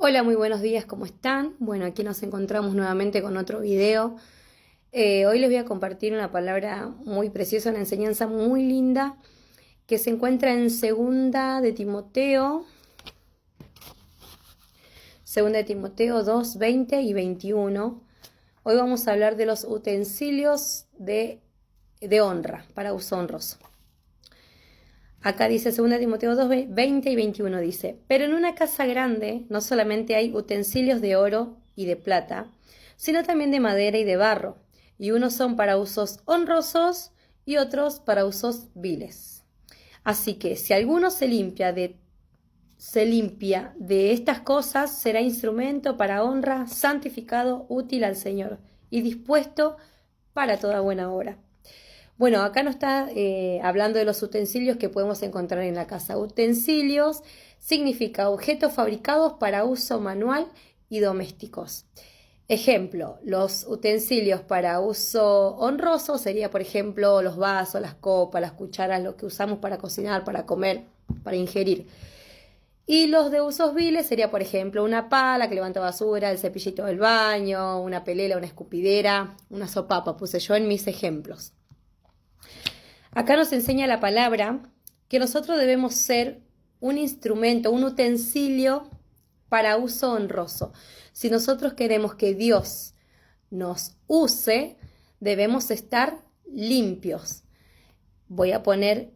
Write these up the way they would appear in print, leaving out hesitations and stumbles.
Hola, muy buenos días, ¿cómo están? Bueno, aquí nos encontramos nuevamente con otro video. Hoy les voy a compartir una palabra muy preciosa, una enseñanza muy linda que se encuentra en segunda de Timoteo 2, 20 y 21. Hoy vamos a hablar de los utensilios de honra, para uso honroso. Acá dice 2 Timoteo 2, 20 y 21 dice, pero en una casa grande no solamente hay utensilios de oro y de plata, sino también de madera y de barro, y unos son para usos honrosos y otros para usos viles. Así que si alguno se limpia de estas cosas, será instrumento para honra, santificado, útil al Señor y dispuesto para toda buena obra. Bueno, acá nos está hablando de los utensilios que podemos encontrar en la casa. Utensilios significa objetos fabricados para uso manual y domésticos. Ejemplo, los utensilios para uso honroso sería, por ejemplo, los vasos, las copas, las cucharas, lo que usamos para cocinar, para comer, para ingerir. Y los de usos viles sería, por ejemplo, una pala que levanta basura, el cepillito del baño, una pelela, una escupidera, una sopapa, puse yo en mis ejemplos. Acá nos enseña la palabra que nosotros debemos ser un instrumento, un utensilio para uso honroso. Si nosotros queremos que Dios nos use, debemos estar limpios. Voy a poner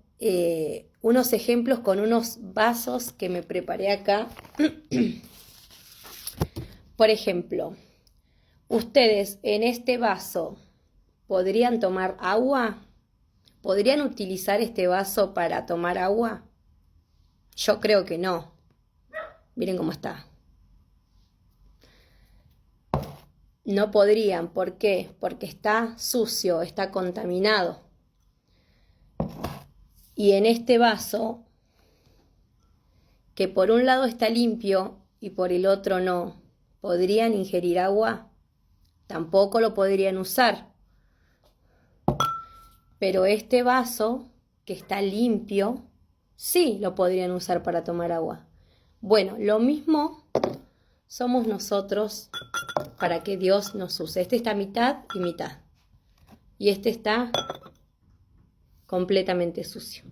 unos ejemplos con unos vasos que me preparé acá. Por ejemplo, ustedes en este vaso podrían tomar agua. ¿Podrían utilizar este vaso para tomar agua? Yo creo que no. Miren cómo está. No podrían. ¿Por qué? Porque está sucio, está contaminado. Y en este vaso, que por un lado está limpio y por el otro no, ¿podrían ingerir agua? Tampoco lo podrían usar. Pero este vaso, que está limpio, sí lo podrían usar para tomar agua. Bueno, lo mismo somos nosotros para que Dios nos use. Este está mitad y mitad. Y este está completamente sucio.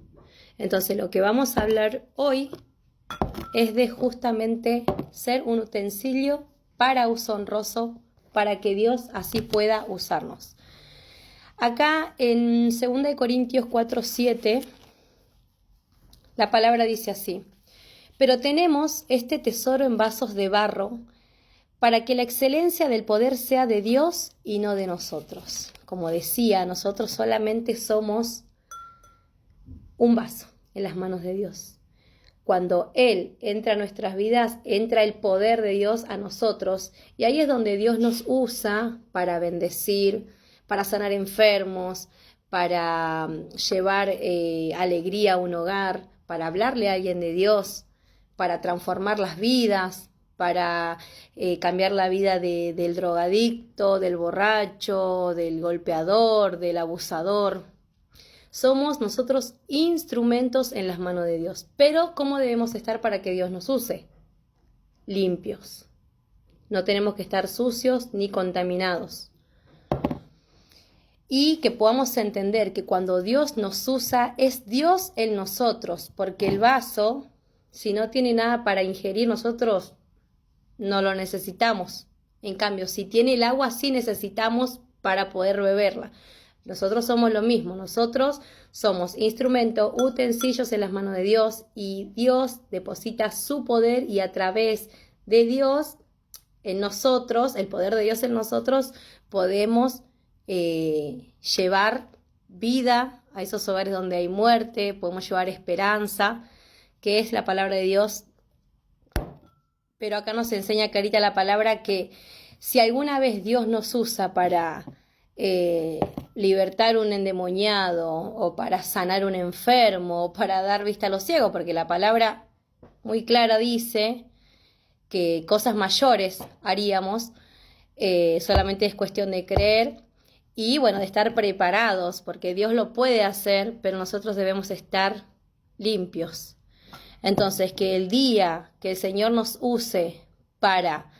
Entonces, lo que vamos a hablar hoy es de justamente ser un utensilio para uso honroso, para que Dios así pueda usarnos. Acá en 2 Corintios 4, 7, la palabra dice así, pero tenemos este tesoro en vasos de barro para que la excelencia del poder sea de Dios y no de nosotros. Como decía, nosotros solamente somos un vaso en las manos de Dios. Cuando Él entra a nuestras vidas, entra el poder de Dios a nosotros y ahí es donde Dios nos usa para bendecir, para sanar enfermos, para llevar alegría a un hogar, para hablarle a alguien de Dios, para transformar las vidas, para cambiar la vida del drogadicto, del borracho, del golpeador, del abusador. Somos nosotros instrumentos en las manos de Dios. Pero ¿cómo debemos estar para que Dios nos use? Limpios. No tenemos que estar sucios ni contaminados. Y que podamos entender que cuando Dios nos usa, es Dios en nosotros, porque el vaso, si no tiene nada para ingerir, nosotros no lo necesitamos. En cambio, si tiene el agua, sí necesitamos para poder beberla. Nosotros somos lo mismo, nosotros somos instrumentos, utensilios en las manos de Dios y Dios deposita su poder y a través de Dios en nosotros, el poder de Dios en nosotros, podemos llevar vida a esos hogares donde hay muerte, podemos llevar esperanza, que es la palabra de Dios. Pero acá nos enseña clarita la palabra que si alguna vez Dios nos usa para libertar un endemoniado o para sanar un enfermo o para dar vista a los ciegos, porque la palabra muy clara dice que cosas mayores haríamos, solamente es cuestión de creer y bueno, de estar preparados, porque Dios lo puede hacer, pero nosotros debemos estar limpios. Entonces, que el día que el Señor nos use para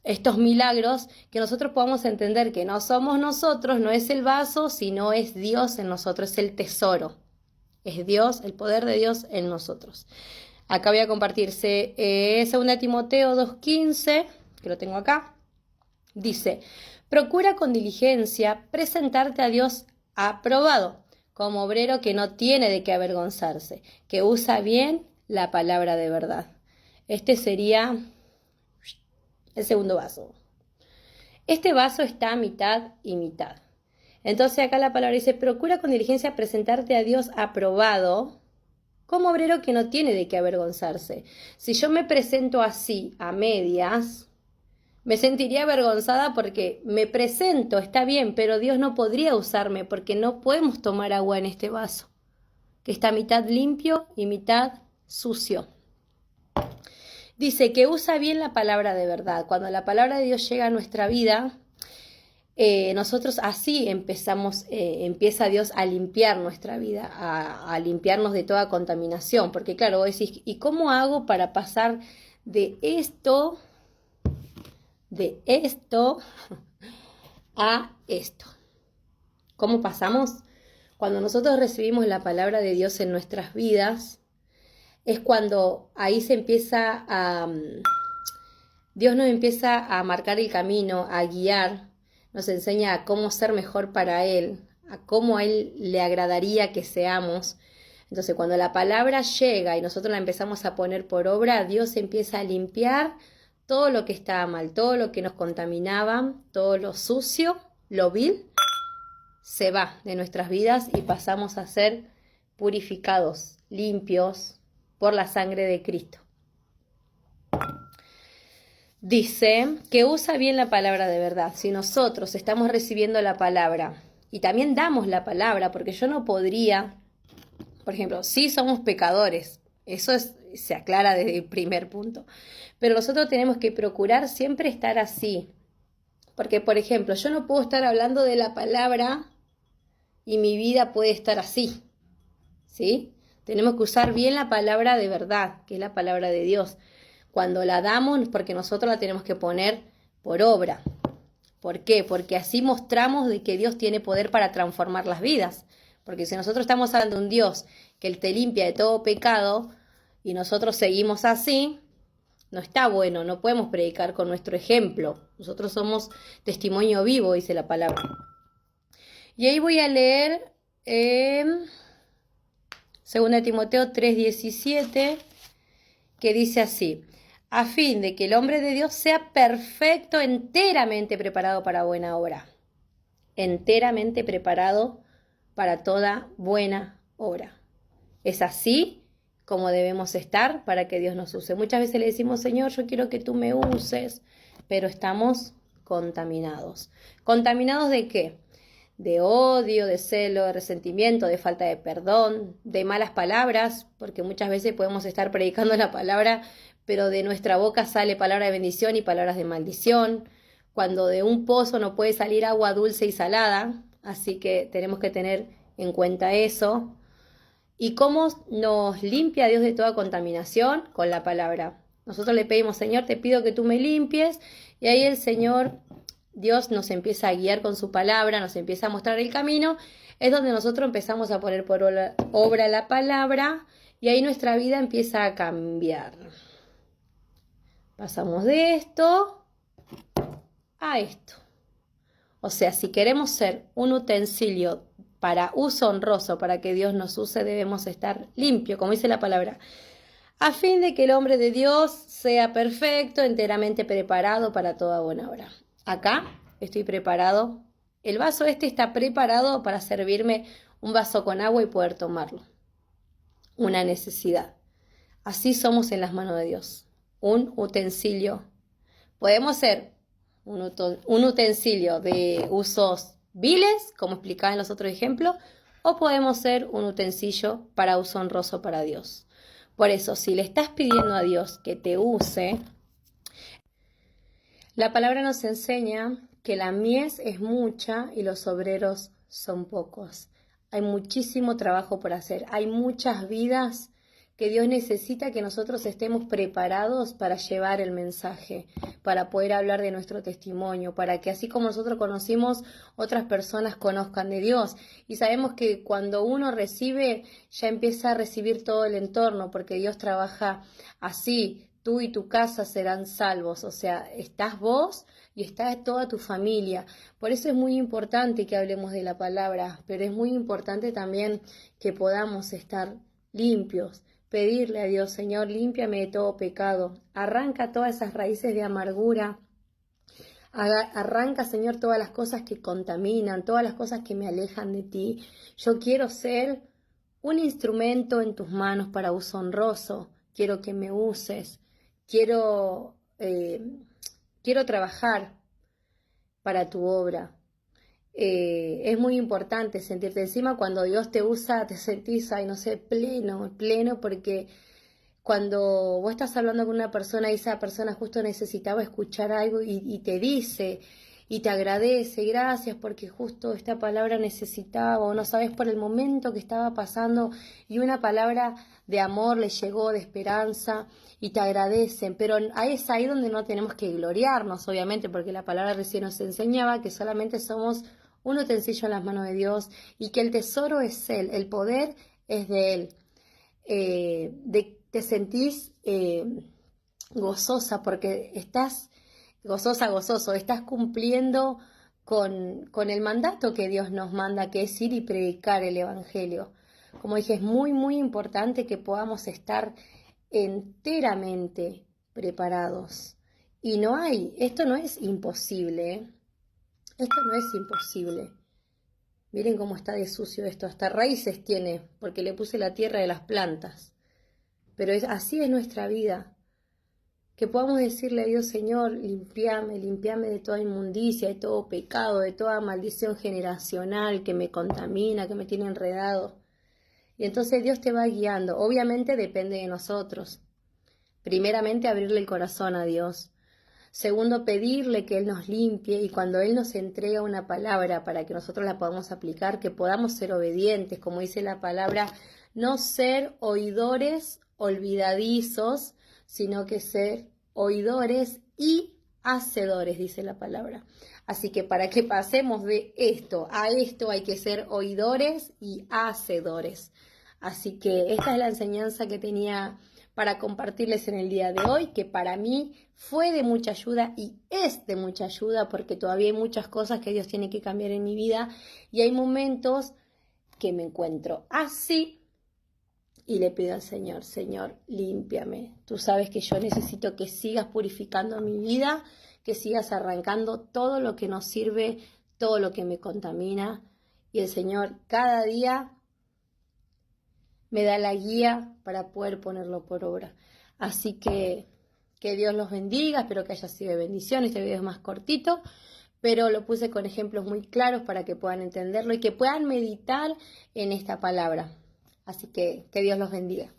estos milagros, que nosotros podamos entender que no somos nosotros, no es el vaso, sino es Dios en nosotros, es el tesoro. Es Dios, el poder de Dios en nosotros. Acá voy a compartirse 2 Timoteo 2:15, que lo tengo acá. Dice, procura con diligencia presentarte a Dios aprobado, como obrero que no tiene de qué avergonzarse, que usa bien la palabra de verdad. Este sería el segundo vaso. Este vaso está a mitad y mitad. Entonces acá la palabra dice, procura con diligencia presentarte a Dios aprobado, como obrero que no tiene de qué avergonzarse. Si yo me presento así, a medias, me sentiría avergonzada porque me presento, está bien, pero Dios no podría usarme porque no podemos tomar agua en este vaso, que está mitad limpio y mitad sucio. Dice que usa bien la palabra de verdad. Cuando la palabra de Dios llega a nuestra vida, nosotros así empieza Dios a limpiar nuestra vida, a limpiarnos de toda contaminación. Porque claro, vos decís, ¿y cómo hago para pasar de esto a esto? ¿Cómo pasamos? Cuando nosotros recibimos la palabra de Dios en nuestras vidas, es cuando ahí Dios nos empieza a marcar el camino, a guiar, nos enseña a cómo ser mejor para Él, a cómo a Él le agradaría que seamos. Entonces, cuando la palabra llega y nosotros la empezamos a poner por obra, Dios empieza a limpiar todo lo que estaba mal, todo lo que nos contaminaba, todo lo sucio, lo vil, se va de nuestras vidas y pasamos a ser purificados, limpios por la sangre de Cristo. Dice que usa bien la palabra de verdad. Si nosotros estamos recibiendo la palabra y también damos la palabra, porque yo no podría, por ejemplo, sí somos pecadores, eso se aclara desde el primer punto, pero nosotros tenemos que procurar siempre estar así, porque por ejemplo, yo no puedo estar hablando de la palabra y mi vida puede estar así, ¿sí? Tenemos que usar bien la palabra de verdad, que es la palabra de Dios. Cuando la damos, porque nosotros la tenemos que poner por obra. ¿Por qué? Porque así mostramos de que Dios tiene poder para transformar las vidas. Porque si nosotros estamos hablando de un Dios que te limpia de todo pecado y nosotros seguimos así, no está bueno, no podemos predicar con nuestro ejemplo. Nosotros somos testimonio vivo, dice la palabra. Y ahí voy a leer 2 Timoteo 3:17, que dice así, a fin de que el hombre de Dios sea perfecto, enteramente preparado para buena obra. Enteramente preparado para toda buena obra. Es así como debemos estar para que Dios nos use. Muchas veces le decimos, Señor, yo quiero que tú me uses, pero estamos contaminados. ¿Contaminados de qué? De odio, de celo, de resentimiento, de falta de perdón, de malas palabras, porque muchas veces podemos estar predicando la palabra, pero de nuestra boca sale palabra de bendición y palabras de maldición, cuando de un pozo no puede salir agua dulce y salada, así que tenemos que tener en cuenta eso. ¿Y cómo nos limpia Dios de toda contaminación? Con la palabra. Nosotros le pedimos, Señor, te pido que tú me limpies, y ahí el Señor, Dios nos empieza a guiar con su palabra, nos empieza a mostrar el camino, es donde nosotros empezamos a poner por obra la palabra, y ahí nuestra vida empieza a cambiar. Pasamos de esto a esto. O sea, si queremos ser un utensilio para uso honroso, para que Dios nos use, debemos estar limpio, como dice la palabra, a fin de que el hombre de Dios sea perfecto, enteramente preparado para toda buena obra. Acá estoy preparado, el vaso este está preparado para servirme un vaso con agua y poder tomarlo. Una necesidad. Así somos en las manos de Dios. Un utensilio. Podemos ser un utensilio de usos viles, como explicaba en los otros ejemplos, o podemos ser un utensilio para uso honroso para Dios. Por eso, si le estás pidiendo a Dios que te use, la palabra nos enseña que la mies es mucha y los obreros son pocos. Hay muchísimo trabajo por hacer, hay muchas vidas que Dios necesita que nosotros estemos preparados para llevar el mensaje, para poder hablar de nuestro testimonio, para que así como nosotros conocimos, otras personas conozcan de Dios. Y sabemos que cuando uno recibe, ya empieza a recibir todo el entorno, porque Dios trabaja así. Tú y tu casa serán salvos, o sea, estás vos y está toda tu familia. Por eso es muy importante que hablemos de la palabra, pero es muy importante también que podamos estar limpios, pedirle a Dios, Señor, límpiame de todo pecado, arranca todas esas raíces de amargura, arranca, Señor, todas las cosas que contaminan, todas las cosas que me alejan de ti. Yo quiero ser un instrumento en tus manos para uso honroso, quiero que me uses. Quiero trabajar para tu obra. Es muy importante sentirte encima cuando Dios te usa, te sentís, ay, no sé, pleno, porque cuando vos estás hablando con una persona y esa persona justo necesitaba escuchar algo y te dice y te agradece, gracias porque justo esta palabra necesitaba, o no sabes por el momento que estaba pasando y una palabra de amor le llegó, de esperanza, y te agradecen, pero es ahí donde no tenemos que gloriarnos, obviamente, porque la palabra recién nos enseñaba que solamente somos un utensilio en las manos de Dios y que el tesoro es Él, el poder es de Él. Te sentís gozosa porque estás gozoso, estás cumpliendo con el mandato que Dios nos manda, que es ir y predicar el Evangelio. Como dije, es muy, muy importante que podamos estar enteramente preparados. Y esto no es imposible, ¿eh? Esto no es imposible. Miren cómo está de sucio esto, hasta raíces tiene, porque le puse la tierra de las plantas. Pero así es nuestra vida. Que podamos decirle a Dios, Señor, limpiame de toda inmundicia, de todo pecado, de toda maldición generacional que me contamina, que me tiene enredado. Y entonces Dios te va guiando. Obviamente depende de nosotros. Primeramente, abrirle el corazón a Dios. Segundo, pedirle que Él nos limpie y cuando Él nos entrega una palabra para que nosotros la podamos aplicar, que podamos ser obedientes, como dice la palabra, no ser oidores olvidadizos, sino que ser oidores y hacedores, dice la palabra. Así que para que pasemos de esto a esto hay que ser oidores y hacedores. Así que esta es la enseñanza que tenía para compartirles en el día de hoy, que para mí fue de mucha ayuda y es de mucha ayuda porque todavía hay muchas cosas que Dios tiene que cambiar en mi vida y hay momentos que me encuentro así y le pido al Señor, Señor, límpiame. Tú sabes que yo necesito que sigas purificando mi vida, que sigas arrancando todo lo que no sirve, todo lo que me contamina y el Señor cada día me da la guía para poder ponerlo por obra. Así que Dios los bendiga, espero que haya sido de bendición. Este video es más cortito, pero lo puse con ejemplos muy claros para que puedan entenderlo y que puedan meditar en esta palabra. Así que Dios los bendiga.